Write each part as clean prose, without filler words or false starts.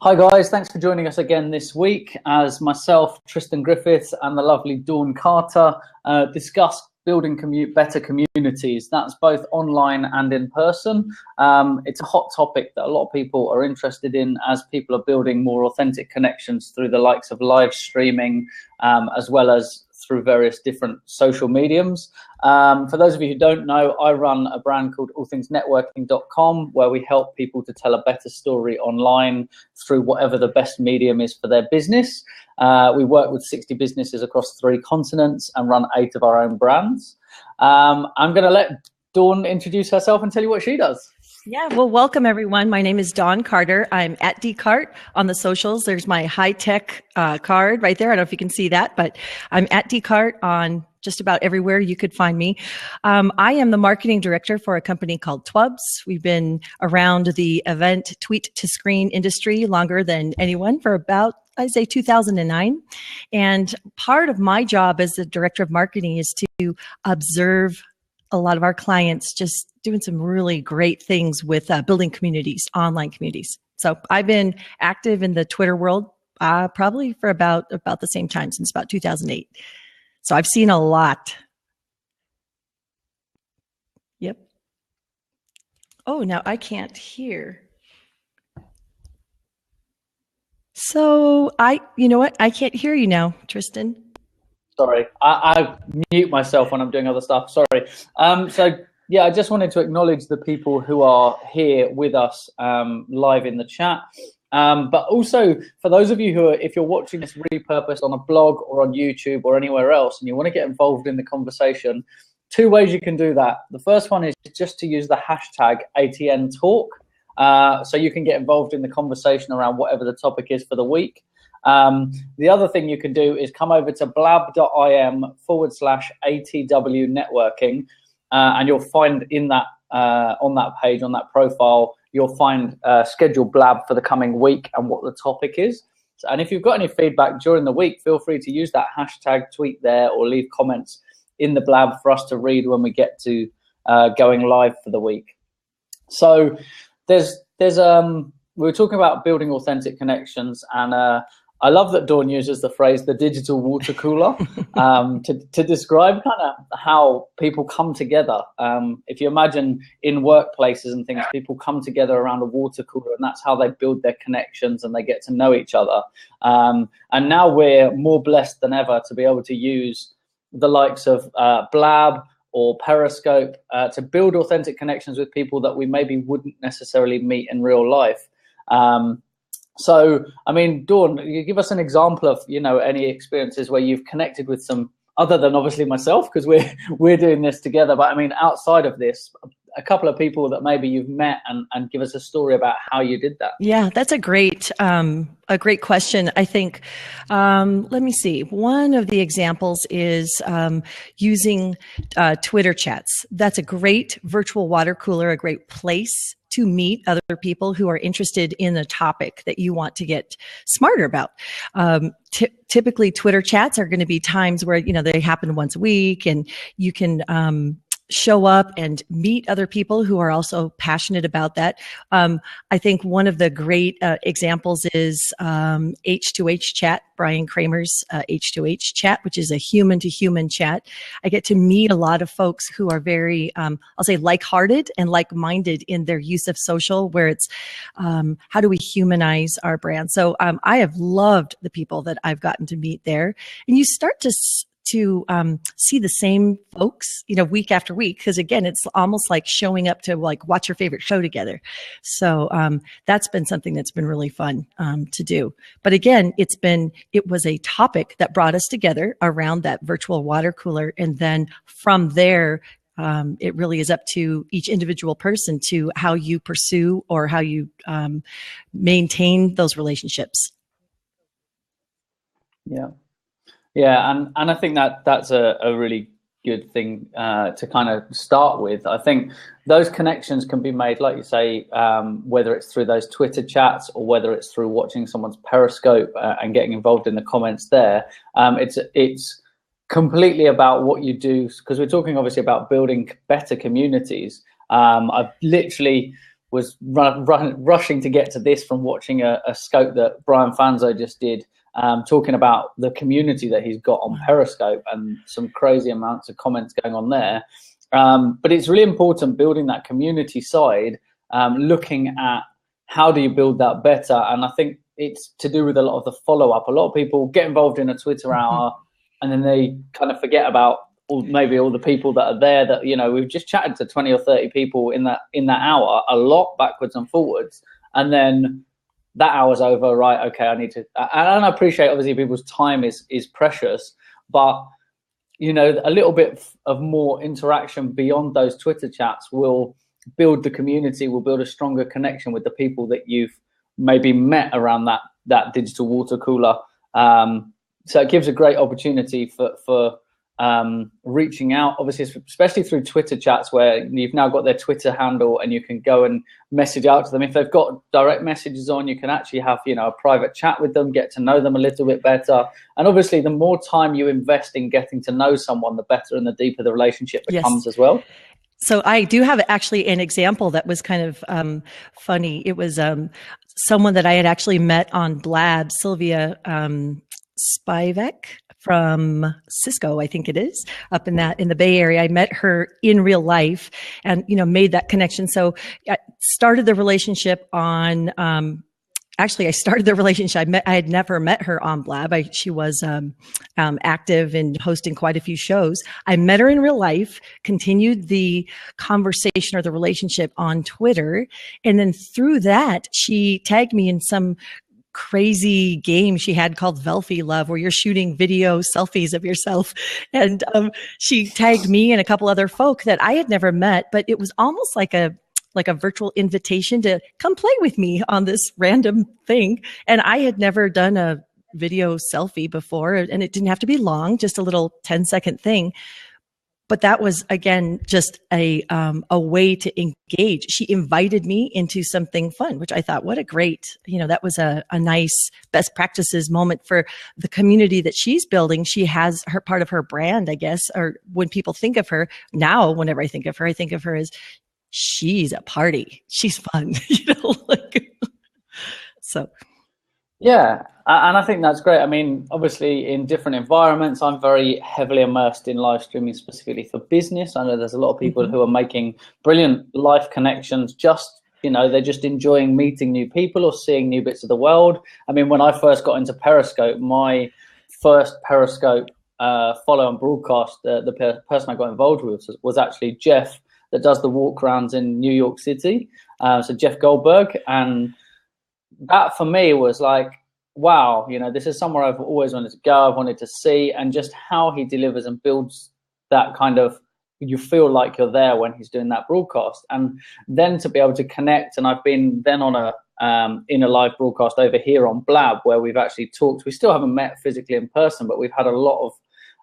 Hi guys, thanks for joining us again this week as myself, Tristan Griffiths, and the lovely Dawn Carter discuss building better communities. That's both online and in person. It's a hot topic that a lot of people are interested in as people are building more authentic connections through the likes of live streaming, as well as through various different social mediums. For those of you who don't know, I run a brand called AllThingsNetworking.com, where we help people to tell a better story online through whatever the best medium is for their business. We work with 60 businesses across 3 continents and run 8 of our own brands. I'm going to let Dawn introduce herself and tell you what she does. Yeah, well, welcome everyone. My name is Dawn Carter. I'm at DCart on the socials. There's my high-tech card right there. I don't know if you can see that, but I'm at DCart on just about everywhere you could find me. I am the marketing director for a company called Twubs. We've been around the event tweet to screen industry longer than anyone for about, I'd say 2009. And part of my job as the director of marketing is to observe a lot of our clients just doing some really great things with building communities, online communities. So I've been active in the Twitter world probably for about the same time, since about 2008. So I've seen a lot. Yep. Oh, now I can't hear. So you know what? I can't hear you now, Tristan. Sorry, I mute myself when I'm doing other stuff. Sorry. So yeah, I just wanted to acknowledge the people who are here with us live in the chat. But also for those of you who are, if you're watching this repurposed on a blog or on YouTube or anywhere else, and you want to get involved in the conversation, 2 ways you can do that. The first one is just to use the hashtag ATN Talk. So you can get involved in the conversation around whatever the topic is for the week. The other thing you can do is come over to blab.im/ATW networking, and you'll find in that on that page, on that profile, you'll find scheduled blab for the coming week and what the topic is. And if you've got any feedback during the week, feel free to use that hashtag, tweet there, or leave comments in the blab for us to read when we get to going live for the week. So we were talking about building authentic connections, and I love that Dawn uses the phrase "the digital water cooler" to describe kind of how people come together. If you imagine in workplaces and things, people come together around a water cooler, and that's how they build their connections and they get to know each other. And now we're more blessed than ever to be able to use the likes of Blab or Periscope to build authentic connections with people that we maybe wouldn't necessarily meet in real life. So, I mean, Dawn, you give us an example of, any experiences where you've connected with some, other than obviously myself, because we're doing this together. But I mean, outside of this, a couple of people that maybe you've met, and give us a story about how you did that. Yeah, that's a great question. I think, let me see. One of the examples is using Twitter chats. That's a great virtual water cooler, a great place to meet other people who are interested in a topic that you want to get smarter about. Typically, Twitter chats are going to be times where, they happen once a week, and you can show up and meet other people who are also passionate about that. I think one of the great examples is H2H chat, Brian Kramer's H2H chat, which is a human-to-human chat. I get to meet a lot of folks who are very, I'll say, like-hearted and like-minded in their use of social, where it's how do we humanize our brand? So I have loved the people that I've gotten to meet there. And you start to see the same folks, week after week, because again, it's almost like showing up to watch your favorite show together. So that's been something that's been really fun to do. But again, it was a topic that brought us together around that virtual water cooler, and then from there, it really is up to each individual person to how you pursue or how you maintain those relationships. Yeah. Yeah, and I think that's a really good thing to kind of start with. I think those connections can be made, like you say, whether it's through those Twitter chats or whether it's through watching someone's Periscope and getting involved in the comments there. It's completely about what you do, because we're talking obviously about building better communities. I've literally rushing to get to this from watching a scope that Brian Fanzo just did, talking about the community that he's got on Periscope and some crazy amounts of comments going on there. But it's really important building that community side, looking at how do you build that better. And I think it's to do with a lot of the follow-up. A lot of people get involved in a Twitter hour and then they kind of forget about maybe all the people that are there that, you know, we've just chatted to 20 or 30 people in that hour, a lot backwards and forwards. And then that hour's over, right? Okay, I need to, and I appreciate obviously people's time is precious, but you know, a little bit of more interaction beyond those Twitter chats will build the community, will build a stronger connection with the people that you've maybe met around that digital water cooler. So it gives a great opportunity for reaching out, obviously, especially through Twitter chats where you've now got their Twitter handle and you can go and message out to them. If they've got direct messages on, you can actually have, you know, a private chat with them, get to know them a little bit better. And obviously, the more time you invest in getting to know someone, the better and the deeper the relationship becomes as well. So I do have actually an example that was kind of funny. It was someone that I had actually met on Blab, Sylvia Spivak from Cisco, I think it is, up in the Bay Area. I met her in real life and, you know, made that connection. So I started the relationship on, actually I started the relationship. I had never met her on Blab. She was, active in hosting quite a few shows. I met her in real life, continued the conversation or the relationship on Twitter. And then through that, she tagged me in some crazy game she had called Velfie Love, where you're shooting video selfies of yourself. And she tagged me and a couple other folk that I had never met, but it was almost like a virtual invitation to come play with me on this random thing. And I had never done a video selfie before, and it didn't have to be long, just a little 10-second thing. But that was, again, just a way to engage. She invited me into something fun, which I thought, what a great, you know, that was a nice best practices moment for the community that she's building. She has her part of her brand, I guess, or when people think of her now, whenever I think of her as she's a party. She's fun, you know, like, so. Yeah, and I think that's great. I mean, obviously, in different environments, I'm very heavily immersed in live streaming specifically for business. I know there's a lot of people who are making brilliant life connections. Just, you know, they're just enjoying meeting new people or seeing new bits of the world. I mean, when I first got into Periscope, my first Periscope follow and broadcast, the person I got involved with was actually Jeff, that does the walk-arounds in New York City. So Jeff Goldberg. And that for me was like, wow, you know, this is somewhere I've always wanted to go, I've wanted to see, and just how he delivers and builds that kind of, you feel like you're there when he's doing that broadcast. And then to be able to connect, and I've been then on in a live broadcast over here on Blab, where we've actually talked. We still haven't met physically in person, but we've had a lot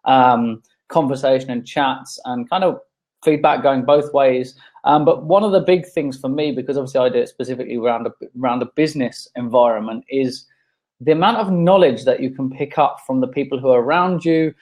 of conversation and chats and kind of feedback going both ways. But one of the big things for me, because obviously I do it specifically around a business environment, is the amount of knowledge that you can pick up from the people who are around you.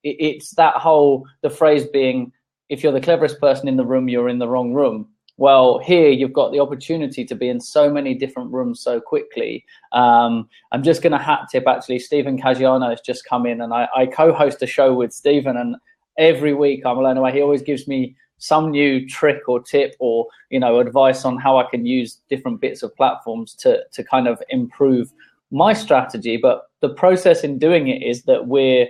It's that whole, the phrase being, if you're the cleverest person in the room, you're in the wrong room. Well, here you've got the opportunity to be in so many different rooms so quickly. I'm just going to hat tip, actually, Stephen Caggiano has just come in, and I co-host a show with Stephen, and every week I'm blown away. He always gives me some new trick or tip or, you know, advice on how I can use different bits of platforms to kind of improve my strategy. But the process in doing it is that we're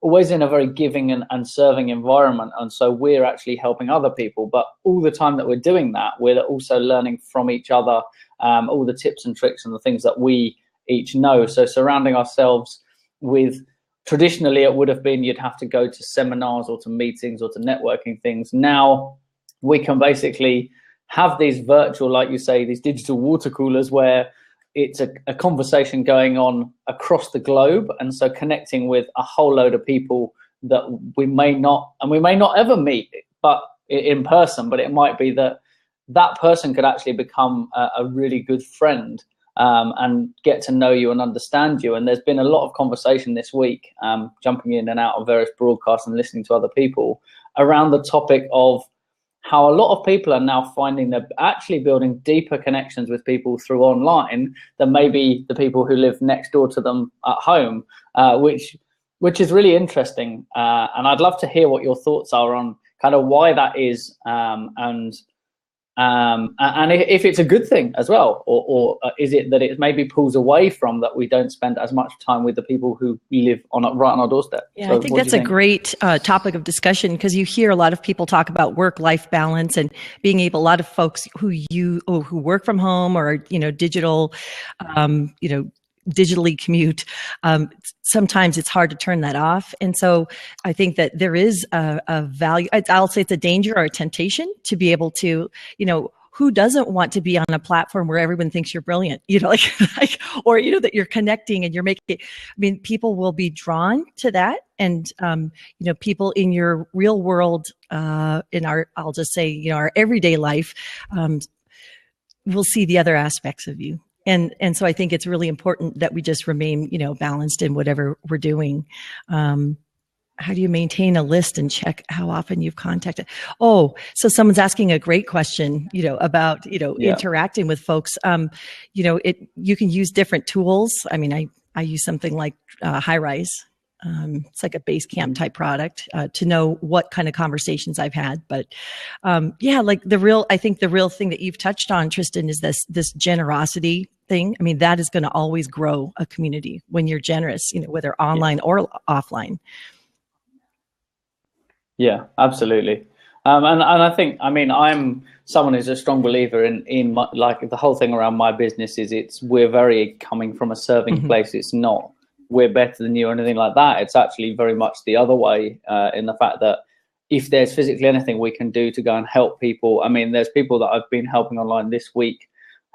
always in a very giving and serving environment. And so we're actually helping other people. But all the time that we're doing that, we're also learning from each other, all the tips and tricks and the things that we each know. So surrounding ourselves with, traditionally it would have been you'd have to go to seminars or to meetings or to networking things. Now we can basically have these virtual, like you say, these digital water coolers where it's a conversation going on across the globe. And so connecting with a whole load of people that we may not ever meet but in person, but it might be that person could actually become a really good friend and get to know you and understand you. And there's been a lot of conversation this week, jumping in and out of various broadcasts and listening to other people around the topic of how a lot of people are now finding they're actually building deeper connections with people through online than maybe the people who live next door to them at home, which is really interesting. And I'd love to hear what your thoughts are on kind of why that is, and if it's a good thing as well, or is it that it maybe pulls away from that we don't spend as much time with the people who live right on our doorstep? Yeah, So I think that's a great topic of discussion, because you hear a lot of people talk about work-life balance and being able. A lot of folks who work from home or digital, digitally commute. Sometimes it's hard to turn that off. And so I think that there is a value. I'll say it's a danger or a temptation to be able to, who doesn't want to be on a platform where everyone thinks you're brilliant, or, that you're connecting and you're making it. I mean, people will be drawn to that. And, people in your real world, I'll just say, our everyday life, will see the other aspects of you. And so I think it's really important that we just remain, balanced in whatever we're doing. How do you maintain a list and check how often you've contacted? Oh, so someone's asking a great question, about, interacting with folks. You can use different tools. I mean, I use something like Highrise. It's like a Basecamp type product to know what kind of conversations I've had. But like I think the real thing that you've touched on, Tristan, is this generosity thing. I mean, that is going to always grow a community when you're generous, whether online or offline. Yeah, absolutely. And I think, I'm someone who's a strong believer in my, like the whole thing around my business is we're very coming from a serving place. It's not we're better than you or anything like that. It's actually very much the other way, in the fact that if there's physically anything we can do to go and help people. I mean, there's people that I've been helping online this week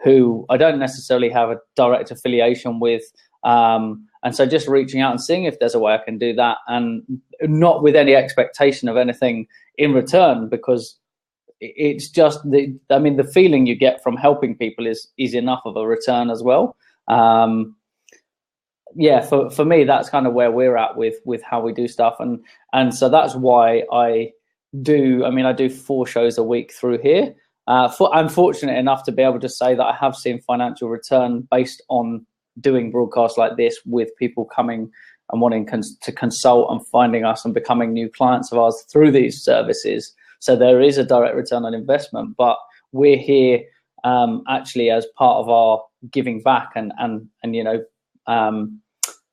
who I don't necessarily have a direct affiliation with. And so just reaching out and seeing if there's a way I can do that, and not with any expectation of anything in return, because it's just the feeling you get from helping people is enough of a return as well. For me, that's kind of where we're at with how we do stuff. And so that's why I do 4 shows a week through here. I'm fortunate enough to be able to say that I have seen financial return based on doing broadcasts like this, with people coming and wanting to consult and finding us and becoming new clients of ours through these services. So there is a direct return on investment, but we're here actually as part of our giving back and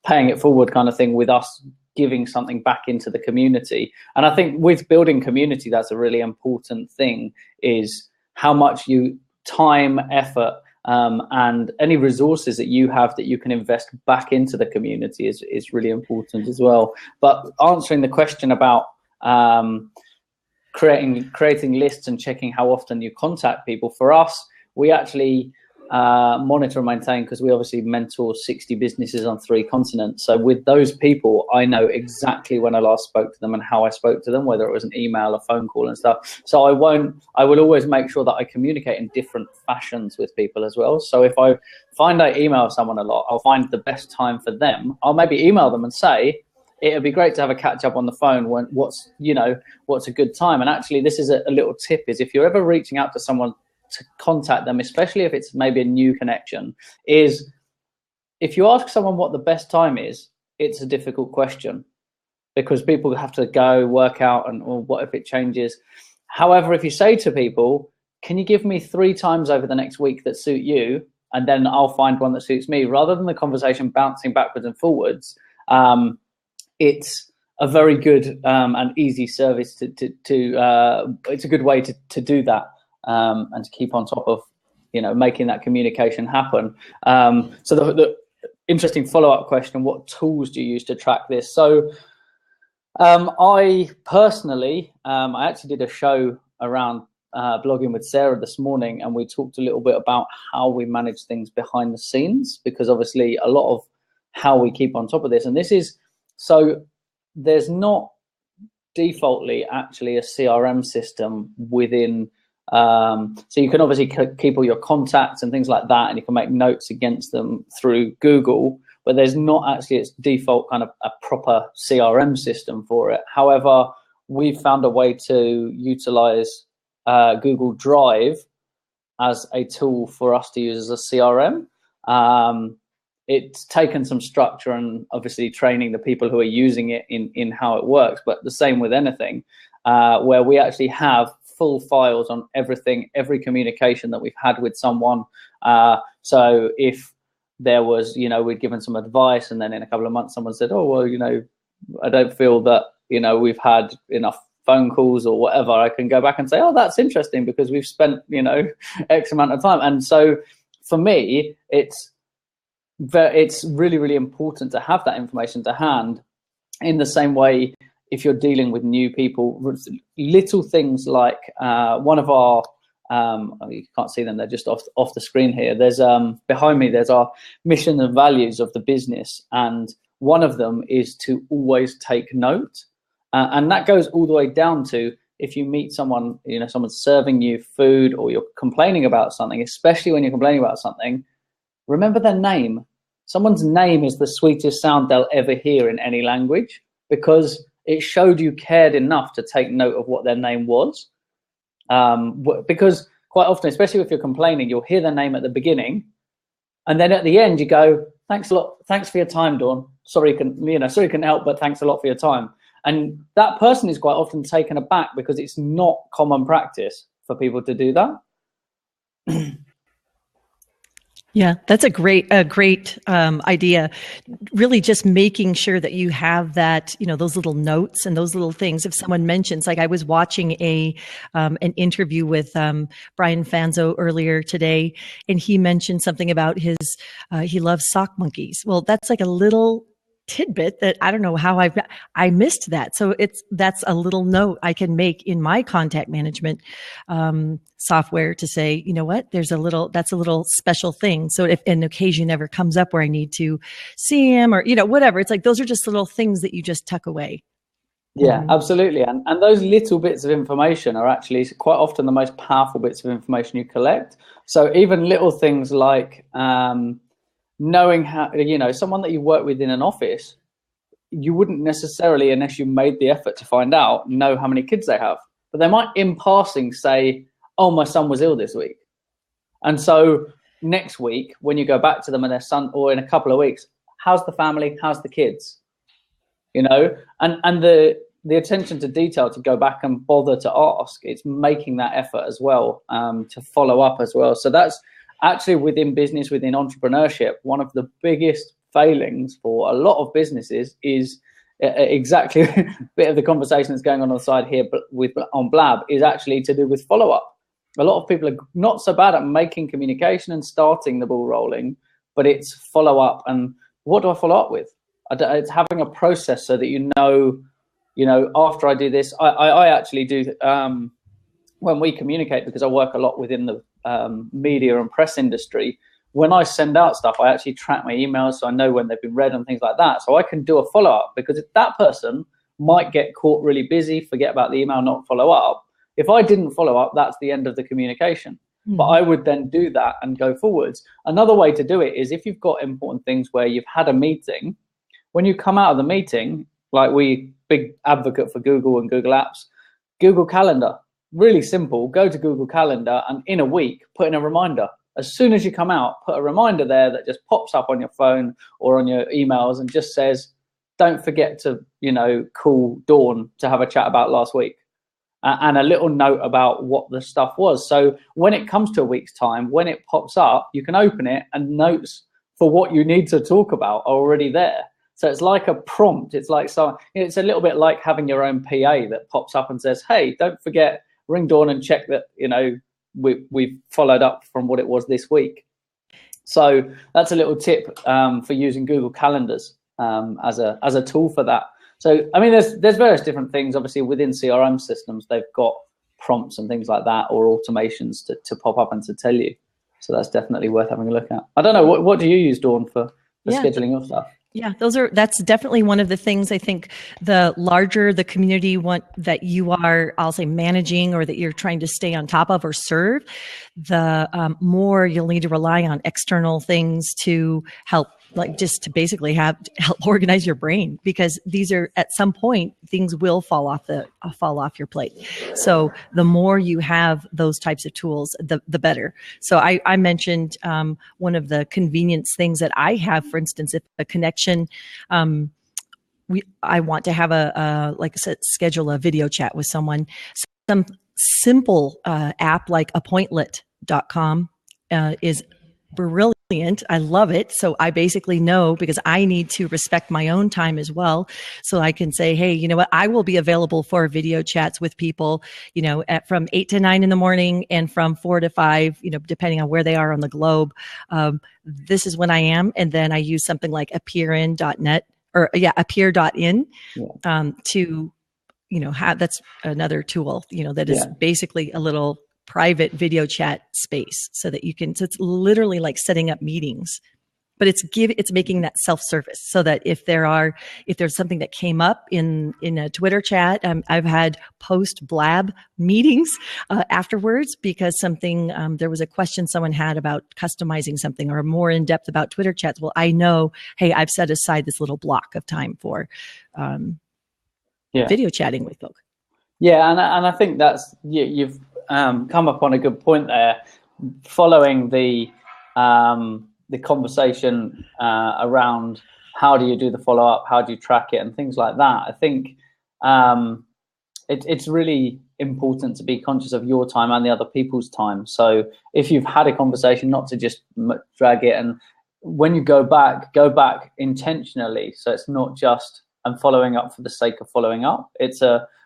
paying it forward kind of thing, with us giving something back into the community. And I think with building community, that's a really important thing, is how much time, effort, and any resources that you have that you can invest back into the community is really important as well. But answering the question about creating lists and checking how often you contact people, for us, we actually monitor and maintain, because we obviously mentor 60 businesses on 3 continents. So with those people, I know exactly when I last spoke to them and how I spoke to them, whether it was an email, a phone call and stuff. So I will always make sure that I communicate in different fashions with people as well. So if I find I email someone a lot, I'll find the best time for them. I'll maybe email them and say, it'd be great to have a catch up on the phone. What's a good time? And actually, this is a little tip, is if you're ever reaching out to someone to contact them, especially if it's maybe a new connection, is if you ask someone what the best time is, it's a difficult question, because people have to go work out or what if it changes. However, if you say to people, can you give me 3 times over the next week that suit you, and then I'll find one that suits me, rather than the conversation bouncing backwards and forwards, it's a very good and easy service it's a good way to do that. And to keep on top of, making that communication happen. So the interesting follow-up question, what tools do you use to track this? So I personally, I actually did a show around blogging with Sarah this morning, and we talked a little bit about how we manage things behind the scenes, because obviously a lot of how we keep on top of this. And this is, so there's not defaultly actually a CRM system within. So you can obviously keep all your contacts and things like that, and you can make notes against them through Google, but there's not actually its default kind of a proper CRM system for it. However, we've found a way to utilize Google Drive as a tool for us to use as a CRM. It's taken some structure and obviously training the people who are using it in how it works, but the same with anything, where we actually have full files on everything, every communication that we've had with someone. So if there was, we'd given some advice and then in a couple of months someone said, oh, well, I don't feel that, we've had enough phone calls or whatever, I can go back and say, oh, that's interesting because we've spent, X amount of time. And so for me, it's really, really important to have that information to hand. In the same way, if you're dealing with new people, little things like one of our, you can't see them, they're just off the screen here. There's behind me, there's our mission and values of the business. And one of them is to always take note. And that goes all the way down to if you meet someone, someone's serving you food or you're complaining about something, especially when you're complaining about something, remember their name. Someone's name is the sweetest sound they'll ever hear in any language because it showed you cared enough to take note of what their name was. Because quite often, especially if you're complaining, you'll hear their name at the beginning. And then at the end, you go, thanks a lot. Thanks for your time, Dawn. Sorry, couldn't help, but thanks a lot for your time. And that person is quite often taken aback because it's not common practice for people to do that. Yeah, that's a great idea. Really just making sure that you have that, those little notes and those little things. If someone mentions, like I was watching an interview with Brian Fanzo earlier today, and he mentioned something about he loves sock monkeys. Well, that's like a little tidbit that I don't know how I missed that. So that's a little note I can make in my contact management software to say, you know what, that's a little special thing. So if an occasion ever comes up where I need to see him or, whatever, it's like, those are just little things that you just tuck away. Yeah, absolutely. And those little bits of information are actually quite often the most powerful bits of information you collect. So even little things like, knowing how, someone that you work with in an office, you wouldn't necessarily, unless you made the effort to find out, know how many kids they have. But they might in passing say, oh, my son was ill this week. And so next week, when you go back to them and their son, or in a couple of weeks, how's the family? How's the kids? And the attention to detail to go back and bother to ask, it's making that effort as well, to follow up as well. So that's actually within business, within entrepreneurship, one of the biggest failings for a lot of businesses is exactly a bit of the conversation that's going on the side here, but on Blab is actually to do with follow-up. A lot of people are not so bad at making communication and starting the ball rolling, but it's follow-up. And what do I follow up with? It's having a process so that after I do this, I actually do when we communicate, because I work a lot within the media and press industry. When I send out stuff, I actually track my emails so I know when they've been read and things like that. So I can do a follow-up, because if that person might get caught really busy, forget about the email, not follow up. If I didn't follow up, that's the end of the communication. But I would then do that and go forwards. Another way to do it is if you've got important things where you've had a meeting, when you come out of the meeting, like we, big advocate for Google and Google Apps, Google Calendar, really simple, go to Google Calendar and in a week, put in a reminder. As soon as you come out, put a reminder there that just pops up on your phone or on your emails and just says, don't forget to, call Dawn to have a chat about last week. And a little note about what the stuff was. So when it comes to a week's time, when it pops up, you can open it and notes for what you need to talk about are already there. So it's like a prompt. It's like it's a little bit like having your own PA that pops up and says, hey, don't forget, ring Dawn and check that, we've followed up from what it was this week. So that's a little tip for using Google Calendars as a tool for that. So, I mean, there's various different things. Obviously, within CRM systems, they've got prompts and things like that, or automations to pop up and to tell you. So that's definitely worth having a look at. I don't know, what do you use, Dawn, for scheduling your stuff? Yeah, that's definitely one of the things. I think the larger the community that you are, I'll say, managing, or that you're trying to stay on top of or serve, the more you'll need to rely on external things to help like just to basically help organize your brain, because these are, at some point, things will fall off your plate. So the more you have those types of tools, the better. So I mentioned one of the convenience things that I have, for instance, if a connection, I want to have like I said, schedule a video chat with someone. Some simple app like Appointlet.com is brilliant. I love it. So I basically know, because I need to respect my own time as well. So I can say, hey, you know what? I will be available for video chats with people, from 8 to 9 in the morning and from 4 to 5, depending on where they are on the globe. This is when I am. And then I use something like appearin.net appear.in to, that's another tool, that is basically a little private video chat space, so that so it's literally like setting up meetings, but it's making that self-service, so that if there's something that came up in a Twitter chat, I've had post blab meetings afterwards, because there was a question someone had about customizing something or more in depth about Twitter chats. Well, I know, hey, I've set aside this little block of time for video chatting with folks. Yeah, and I think that's you've come upon a good point there. Following the conversation around how do you do the follow-up, how do you track it, and things like that. I think it's really important to be conscious of your time and the other people's time. So if you've had a conversation, not to just drag it, and when you go back intentionally. So it's not just I'm following up for the sake of following up. It's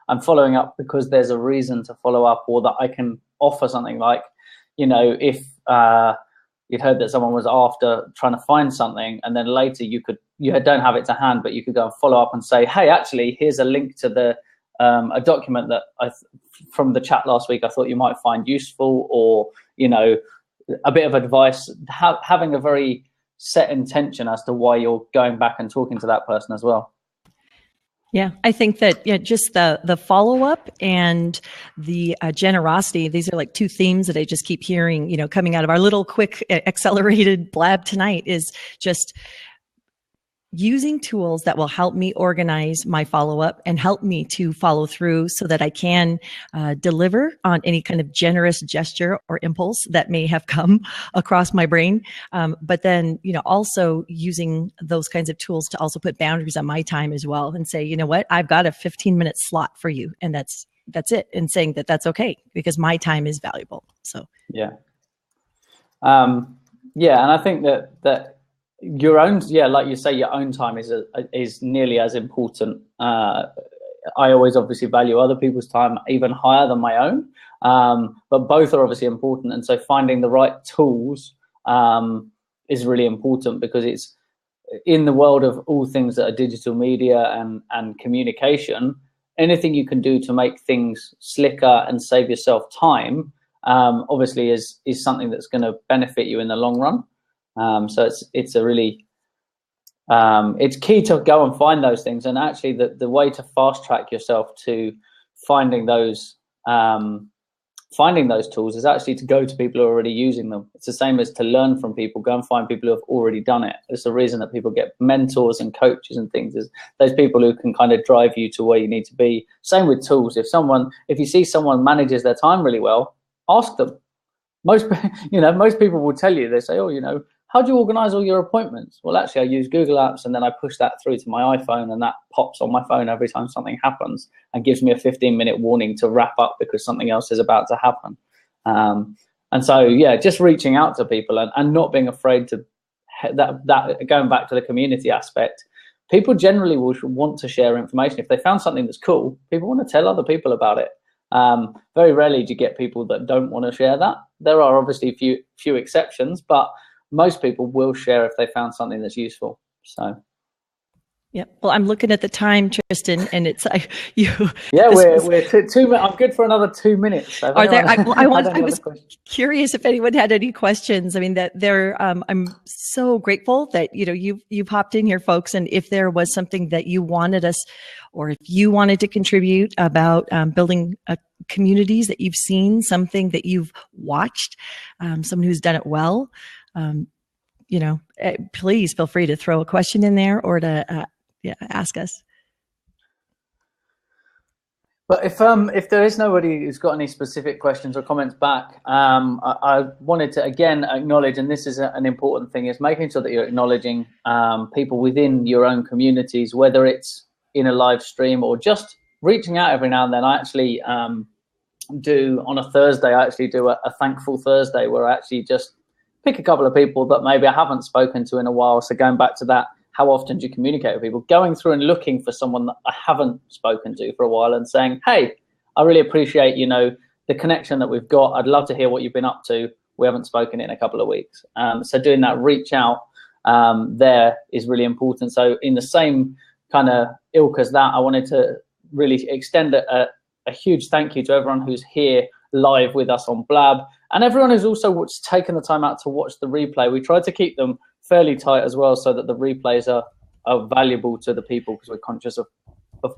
I'm following up because there's a reason to follow up, or that I can offer something like, if you'd heard that someone was after trying to find something, and then later you don't have it to hand, but you could go and follow up and say, hey, actually, here's a link to a document that from the chat last week I thought you might find useful, or, a bit of advice, having a very set intention as to why you're going back and talking to that person as well. Yeah, I think that just the follow-up and the generosity, these are like two themes that I just keep hearing, coming out of our little quick accelerated blab tonight, is just using tools that will help me organize my follow-up and help me to follow through, so that I can deliver on any kind of generous gesture or impulse that may have come across my brain. But then, also using those kinds of tools to also put boundaries on my time as well, and say, you know what, I've got a 15-minute slot for you, and that's it. And saying that that's okay, because my time is valuable. So and I think that your own, like you say, your own time is nearly as important. I always obviously value other people's time even higher than my own, but both are obviously important. And so finding the right tools is really important, because it's in the world of all things that are digital media and communication. Anything you can do to make things slicker and save yourself time, obviously is something that's going to benefit you in the long run. So it's a really it's key to go and find those things. And actually the way to fast track yourself to finding those tools is actually to go to people who are already using them. It's the same as to learn from people. Go and find people who have already done it. It's the reason that people get mentors and coaches and things, is those people who can kind of drive you to where you need to be. Same with tools. If you see someone manages their time really well, ask them. Most people will tell you, they say, oh, how do you organize all your appointments? Well, actually, I use Google Apps, and then I push that through to my iPhone, and that pops on my phone every time something happens and gives me a 15-minute warning to wrap up because something else is about to happen. And so, just reaching out to people and not being afraid to that. Going back to the community aspect, people generally will want to share information. If they found something that's cool, people want to tell other people about it. Very rarely do you get people that don't want to share that. There are obviously few exceptions, but most people will share if they found something that's useful. So, yeah. Well, I'm looking at the time, Tristan, and it's you. Yeah, we're 2 minutes. I'm good for another 2 minutes. So are there? I was curious if anyone had any questions. I mean, I'm so grateful that you've hopped in here, folks. And if there was something that you wanted us, or if you wanted to contribute about building communities that you've seen, something that you've watched, someone who's done it well. please feel free to throw a question in there or to ask us. But if there is nobody who's got any specific questions or comments back, I wanted to again acknowledge, and this is an important thing, is making sure that you're acknowledging people within your own communities, whether it's in a live stream or just reaching out every now and then. I actually do on a Thursday. I actually do a Thankful Thursday where I actually just pick a couple of people that maybe I haven't spoken to in a while. So going back to that, how often do you communicate with people? Going through and looking for someone that I haven't spoken to for a while and saying, hey, I really appreciate, the connection that we've got. I'd love to hear what you've been up to. We haven't spoken in a couple of weeks. So doing that reach out there is really important. So in the same kind of ilk as that, I wanted to really extend a huge thank you to everyone who's here live with us on Blab, and everyone who's also taken the time out to watch the replay. We tried to keep them fairly tight as well so that the replays are valuable to the people, because we're conscious of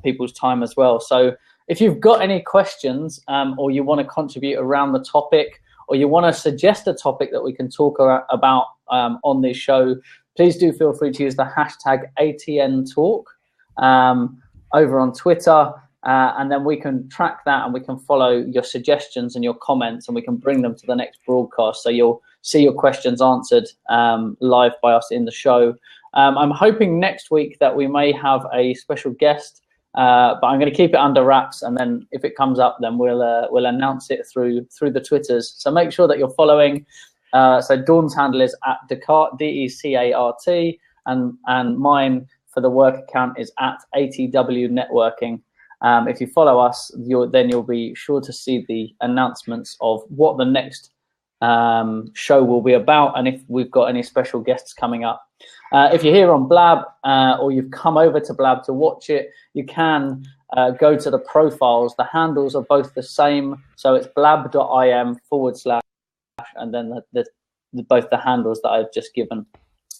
people's time as well. So if you've got any questions or you want to contribute around the topic, or you want to suggest a topic that we can talk about on this show, please do feel free to use the hashtag ATNTalk over on Twitter. And then we can track that and we can follow your suggestions and your comments, and we can bring them to the next broadcast. So you'll see your questions answered live by us in the show. I'm hoping next week that we may have a special guest, but I'm going to keep it under wraps. And then if it comes up, then we'll announce it through the Twitters. So make sure that you're following. So Dawn's handle is @Decart, DECART, and mine for the work account is @ATWNetworking. If you follow us, you'll be sure to see the announcements of what the next show will be about, and if we've got any special guests coming up. If you're here on Blab or you've come over to Blab to watch it, you can go to the profiles. The handles are both the same, so it's blab.im / and then both the handles that I've just given.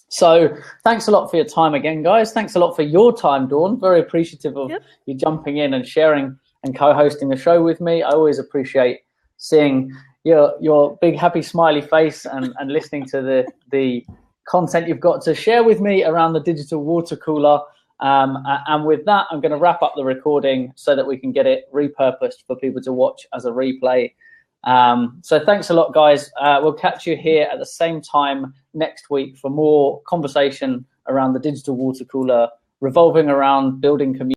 So thanks a lot for your time again, guys. Thanks a lot for your time, Dawn. Very appreciative of you jumping in and sharing and co-hosting the show with me. I always appreciate seeing your big, happy, smiley face and listening to the content you've got to share with me around the digital water cooler. And with that, I'm going to wrap up the recording so that we can get it repurposed for people to watch as a replay. So thanks a lot, guys. We'll catch you here at the same time next week for more conversation around the digital water cooler, revolving around building community.